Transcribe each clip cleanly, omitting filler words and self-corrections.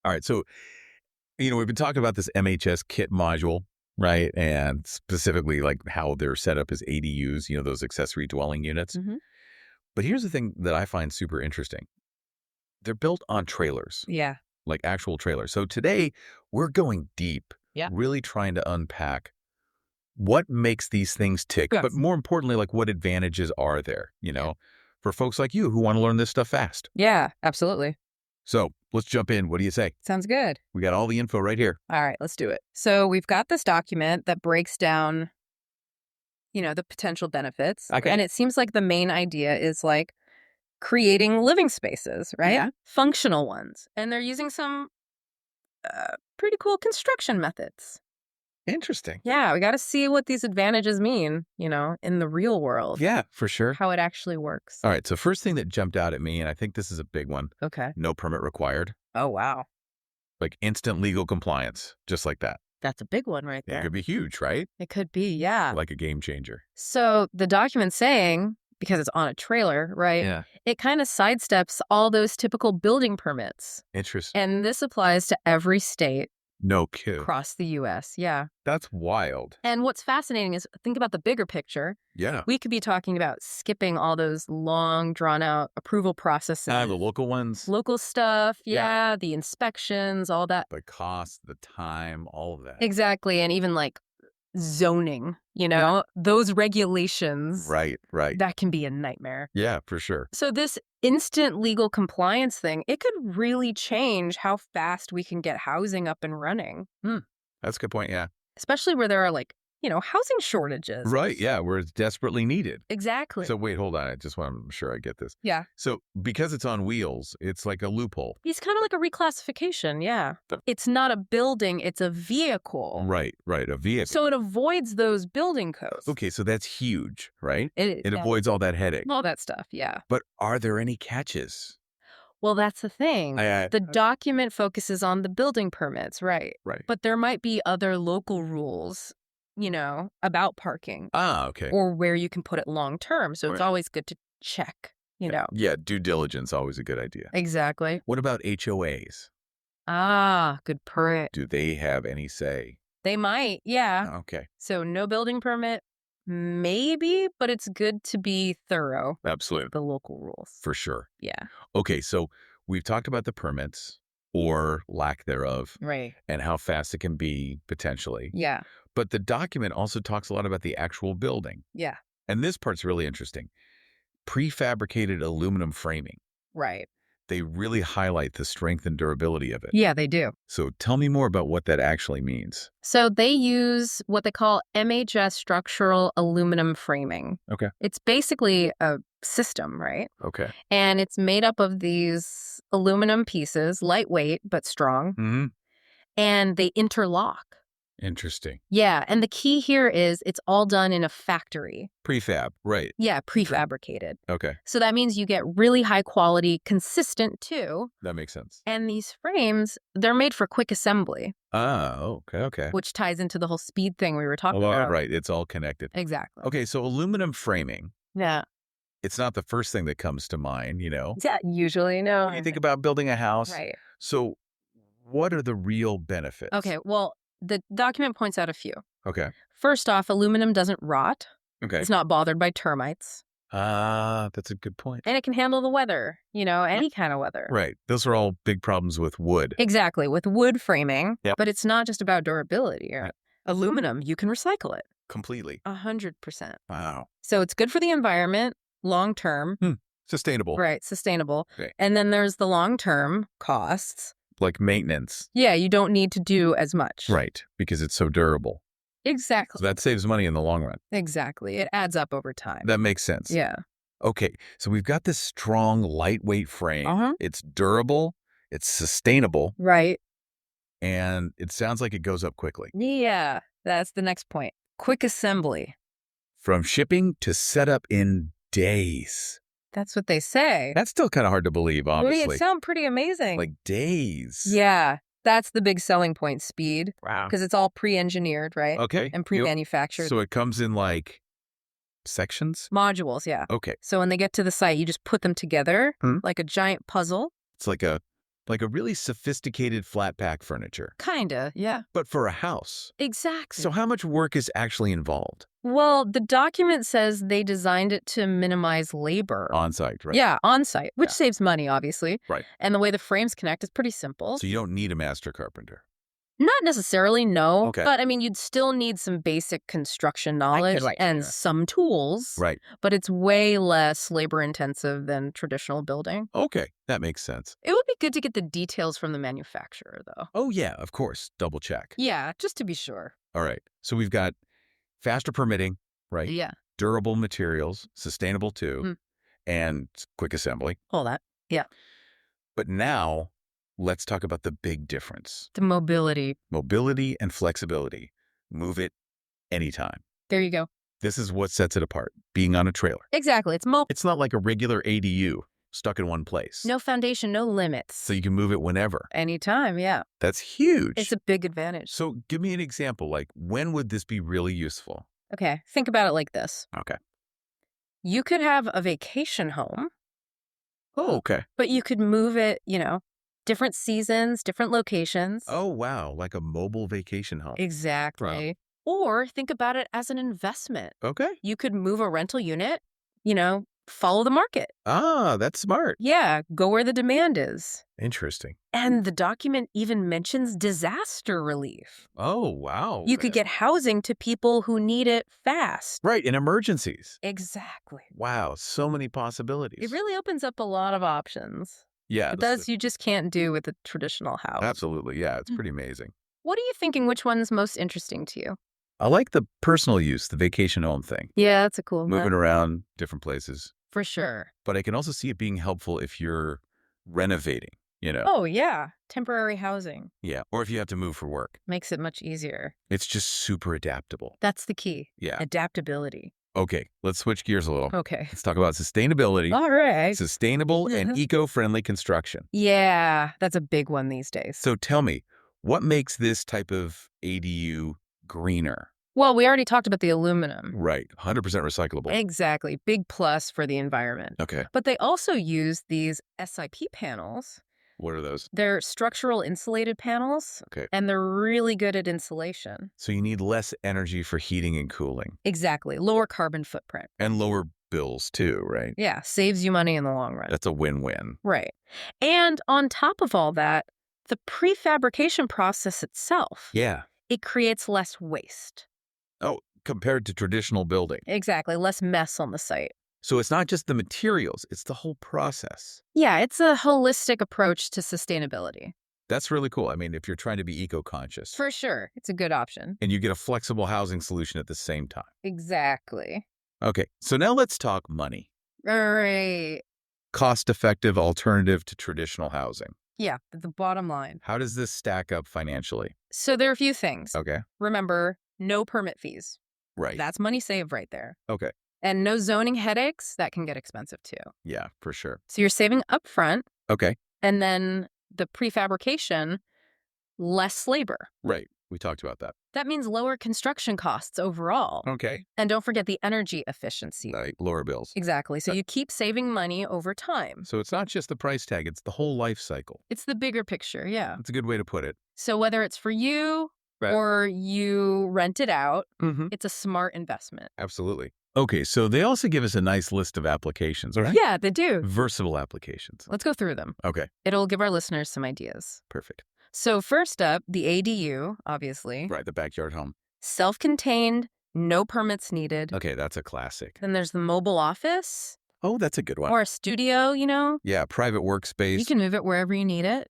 All right. So, we've been talking about this MHS Kit module, right? And specifically like how they're set up as ADUs, those accessory dwelling units. Mm-hmm. But here's the thing that I find super interesting. They're built on trailers, Yeah. like actual trailers. So today we're going deep, Yeah. really trying to unpack what makes these things tick, Yes. but more importantly, like what advantages are there, for folks like you who want to learn this stuff fast. Yeah, absolutely. So let's jump in. What do you say? Sounds good. We got all the info right here. All right, let's do it. So we've got this document that breaks down, the potential benefits. Okay. And it seems like the main idea is like creating living spaces, right? Yeah. Functional ones. And they're using some pretty cool construction methods. Interesting. Yeah, we got to see what these advantages mean, in the real world. Yeah, for sure. How it actually works. All right. So first thing that jumped out at me, and I think this is a big one. Okay. No permit required. Oh, wow. Like instant legal compliance, just like that. That's a big one right It there. could be huge, right? It could be, yeah. Like a game changer. So the document's saying, because it's on a trailer, right? Yeah. It kind of sidesteps all those typical building permits. Interesting. And this applies to every state No kidding. across the U.S. Yeah. That's wild. And what's fascinating is think about the bigger picture. Yeah. We could be talking about skipping all those long, drawn-out approval processes. The local ones. Local stuff, yeah, the inspections, all that. The cost, the time, all of that. Exactly, and even like zoning, those regulations. Right. That can be a nightmare. Yeah, for sure. So this instant legal compliance thing, it could really change how fast we can get housing up and running. That's a good point, yeah. Especially where there are housing shortages. Right, yeah, where it's desperately needed. Exactly. So wait, hold on. I just want to make sure I get this. Yeah. So because it's on wheels, it's like a loophole. It's kind of like a reclassification, yeah. It's not a building, it's a vehicle. Right, a vehicle. So it avoids those building codes. Okay, so that's huge, right? It avoids all that headache. all that stuff, yeah. But are there any catches? Well, that's the thing. The document focuses on the building permits, right? Right. But there might be other local rules, about parking. Okay. Or where you can put it long term. So it's always good to check, Yeah, due diligence, always a good idea. Exactly. What about HOAs? Good point. Do they have any say? They might, yeah. Okay. So no building permit, maybe, but it's good to be thorough. Absolutely. The local rules. For sure. Yeah. Okay, so we've talked about the permits or lack thereof. Right. And how fast it can be potentially. Yeah. But the document also talks a lot about the actual building. Yeah. And this part's really interesting. Prefabricated aluminum framing. Right. They really highlight the strength and durability of it. Yeah, they do. So tell me more about what that actually means. So they use what they call MHS structural aluminum framing. Okay. It's basically a system, right? Okay. And it's made up of these aluminum pieces, lightweight but strong, Mm-hmm. and they interlock. Interesting. Yeah, and the key here is it's all done in a factory. Prefab, right. Yeah, prefabricated. Okay. So that means you get really high quality, consistent too. That makes sense. And these frames, they're made for quick assembly. Okay. Which ties into the whole speed thing we were talking about. Right, it's all connected. Exactly. Okay, so aluminum framing. Yeah. It's not the first thing that comes to mind, Yeah, usually no. When you think about building a house. Right. So what are the real benefits? Okay, well, the document points out a few. Okay. First off, aluminum doesn't rot. Okay. It's not bothered by termites. That's a good point. And it can handle the weather, any kind of weather. Right. Those are all big problems with wood. Exactly, with wood framing. Yep. But it's not just about durability. Right? Aluminum, you can recycle it. Completely. 100%. Wow. So it's good for the environment, long term. Sustainable. Right, sustainable. Okay. And then there's the long-term costs. Like maintenance. Yeah, you don't need to do as much. Right, because it's so durable. Exactly. So that saves money in the long run. Exactly. It adds up over time. That makes sense. Yeah. Okay, so we've got this strong, lightweight frame. It's durable, it's sustainable. Right. And it sounds like it goes up quickly. Yeah, that's the next point. Quick assembly. From shipping to setup in days. That's what they say. That's still kind of hard to believe, obviously. It sounds pretty amazing. Like days. Yeah, that's the big selling point, speed. Wow. Because it's all pre-enginered, right? Okay. And pre-manufactured. So it comes in like sections? Modules, yeah. Okay. So when they get to the site, you just put them together like a giant puzzle. It's like a Like a really sophisticated flat pack furniture, Kinda, yeah. but for a house. Exactly. So how much work is actually involved? Well, the document says they designed it to minimize labor. On-site, right? Yeah, on-site, which Yeah. saves money, obviously. Right. And the way the frames connect is pretty simple. So you don't need a master carpenter. Not necessarily, no. Okay. But, I mean, you'd still need some basic construction knowledge and some tools. Right. But it's way less labor-intensive than traditional building. Okay, that makes sense. It would be good to get the details from the manufacturer, though. Oh, yeah, of course. Double check. Yeah, just to be sure. All right. So we've got faster permitting, right? Yeah. Durable materials, sustainable too, Mhm. and quick assembly. All that. Yeah. But now let's talk about the big difference. The mobility. Mobility and flexibility. Move it anytime. There you go. This is what sets it apart, being on a trailer. Exactly. It's mobile. It's not like a regular ADU stuck in one place. No foundation, no limits. So you can move it whenever. Anytime, yeah. That's huge. It's a big advantage. So give me an example, like when would this be really useful? Okay, think about it like this. Okay. You could have a vacation home, Oh, okay. but you could move it, different seasons, different locations. Oh, wow. Like a mobile vacation home. Exactly. Or think about it as an investment. Okay. You could move a rental unit, follow the market. Ah, that's smart. Yeah, go where the demand is. Interesting. And the document even mentions disaster relief. Oh, wow. You could get housing to people who need it fast. Right, in emergencies. Exactly. Wow, so many possibilities. It really opens up a lot of options. Yeah. It does you just can't do with a traditional house. Absolutely, yeah. It's pretty amazing. What are you thinking? Which one's most interesting to you? I like the personal use, the vacation home thing. Yeah, that's a cool one. Moving around different places. For sure. But I can also see it being helpful if you're renovating, Oh, yeah. Temporary housing. Yeah, or if you have to move for work. Makes it much easier. It's just super adaptable. That's the key. Yeah. Adaptability. Okay, let's switch gears a little. Okay. Let's talk about sustainability. All right. Sustainable and eco-friendly construction. Yeah, that's a big one these days. So tell me, what makes this type of ADU greener? Well, we already talked about the aluminum. Right, 100% recyclable. Exactly. Big plus for the environment. Okay, But they also use these SIP panels. what are those? They're structural insulated panels, Okay, and they're really good at insulation. so you need less energy for heating and cooling. Exactly. Lower carbon footprint. And lower bills too, right? Yeah, saves you money in the long run. That's a win-win. Right. And on top of all that, the prefabrication process itself, Yeah. it creates less waste. Oh, compared to traditional building. Exactly. Less mess on the site. So it's not just the materials, it's the whole process. Yeah, it's a holistic approach to sustainability. That's really cool. I mean, if you're trying to be eco-conscious. For sure. It's a good option. And you get a flexible housing solution at the same time. Exactly. Okay, so now let's talk money. All right. Cost-effective alternative to traditional housing. Yeah, the bottom line. How does this stack up financially? So there are a few things. Okay, Remember, no permit fees. right. That's money saved right there. Okay, And no zoning headaches. That can get expensive too. yeah, for sure. So you're saving upfront, Okay, and then the prefabrication, less labor. right. We talked about that. That means lower construction costs overall. Okay. And don't forget the energy efficiency. Like lower bills. Exactly. So you keep saving money over time. So it's not just the price tag, it's the whole life cycle. It's the bigger picture, yeah. That's a good way to put it. So whether it's for you or you rent it out, it's a smart investment. Absolutely. Okay, so they also give us a nice list of applications, all right? Yeah, they do. Versatile applications. Let's go through them. Okay, It'll give our listeners some ideas. perfect. So first up, the ADU, obviously. Right, the backyard home. Self-contained, no permits needed. Okay, that's a classic. Then there's the mobile office Oh, that's a good one. or a studio, Yeah, private workspace. You can move it wherever you need it.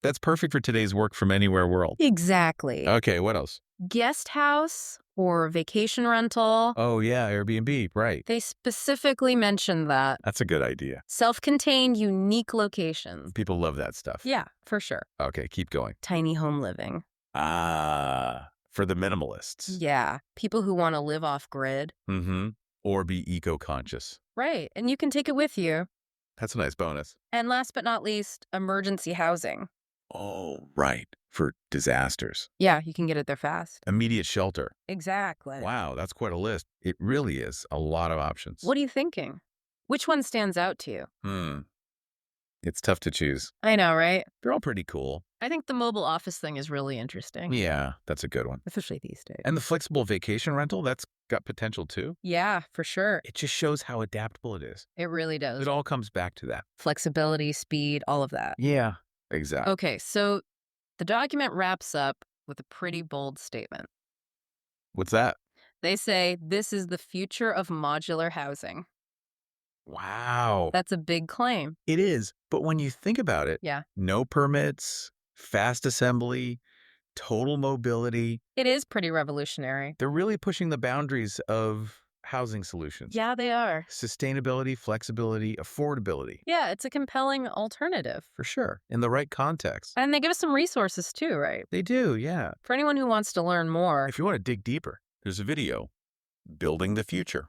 That's perfect for today's work from anywhere world. Exactly. Okay, what else? Guest house or vacation rental. Oh, yeah, Airbnb, right. They specifically mentioned that. That's a good idea. Self-contained, unique locations. People love that stuff. Yeah, for sure. Okay, keep going. Tiny home living. Ah, for the minimalists. Yeah, people who want to live off-grid. Mm-hmm. Or be eco-conscious. Right, and you can take it with you. That's a nice bonus. And last but not least, emergency housing. Oh, right. For disasters. Yeah, you can get it there fast. Immediate shelter. Exactly. Wow, that's quite a list. It really is a lot of options. What are you thinking? Which one stands out to you? It's tough to choose. I know, right? They're all pretty cool. I think the mobile office thing is really interesting. Yeah, that's a good one. Especially these days. And the flexible vacation rental, that's got potential too. Yeah, for sure. It just shows how adaptable it is. It really does. It all comes back to that. Flexibility, speed, all of that. Yeah, exactly. Okay, so the document wraps up with a pretty bold statement. What's that? They say, this is the future of modular housing. Wow. That's a big claim. It is. But when you think about it, Yeah. no permits, fast assembly, total mobility, It is pretty revolutionary. they're really pushing the boundaries of housing solutions. Yeah, they are. Sustainability, flexibility, affordability. Yeah, it's a compelling alternative. For sure. In the right context. And they give us some resources too, right? They do, yeah. For anyone who wants to learn more. If you want to dig deeper, there's a video, Building the Future,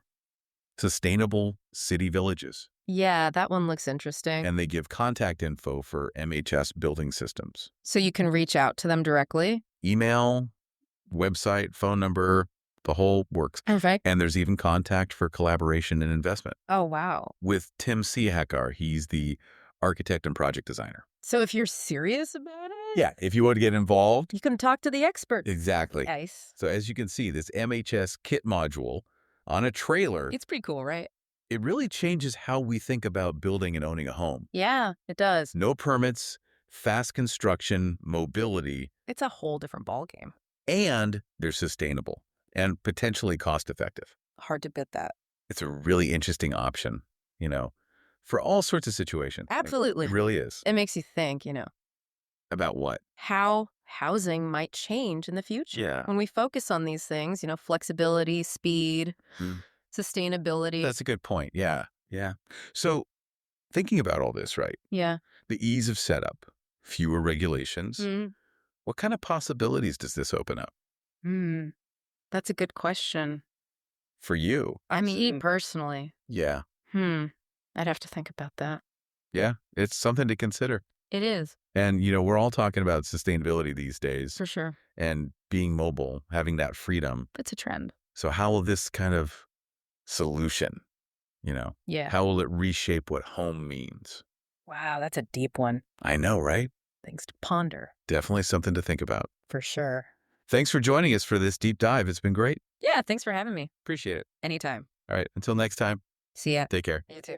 Sustainable City Villages. Yeah, that one looks interesting. And they give contact info for MHS building systems. So you can reach out to them directly? Email, website, phone number, the whole works. Perfect. And there's even contact for collaboration and investment. Oh, wow. With Tim Siakar, he's the architect and project designer. So if you're serious about it? Yeah, if you want to get involved. You can talk to the expert. Exactly. Nice. So as you can see, this MHS Kit-Module on a trailer, It's pretty cool, right? it really changes how we think about building and owning a home. Yeah, it does. No permits, fast construction, mobility, It's a whole different ballgame. and they're sustainable and potentially cost-effective. Hard to bid that. It's a really interesting option, for all sorts of situations. Absolutely. It really is. It makes you think, About what? how housing might change in the future. Yeah. When we focus on these things, flexibility, speed, sustainability. That's a good point. Yeah. Yeah. So thinking about all this, right? Yeah. The ease of setup, fewer regulations. Mm. What kind of possibilities does this open up That's a good question. for you? I mean, personally. Yeah. I'd have to think about that. Yeah. It's something to consider. It is, And, we're all talking about sustainability these days for sure. and being mobile, having that freedom. It's a trend. So how will this kind of solution, Yeah. how will it reshape what home means? Wow, that's a deep one. I know, right? Things to ponder. Definitely something to think about. For sure. Thanks for joining us for this deep dive. It's been great. Yeah, thanks for having me. Appreciate it. Anytime. All right. Until next time, See ya. take care. You too.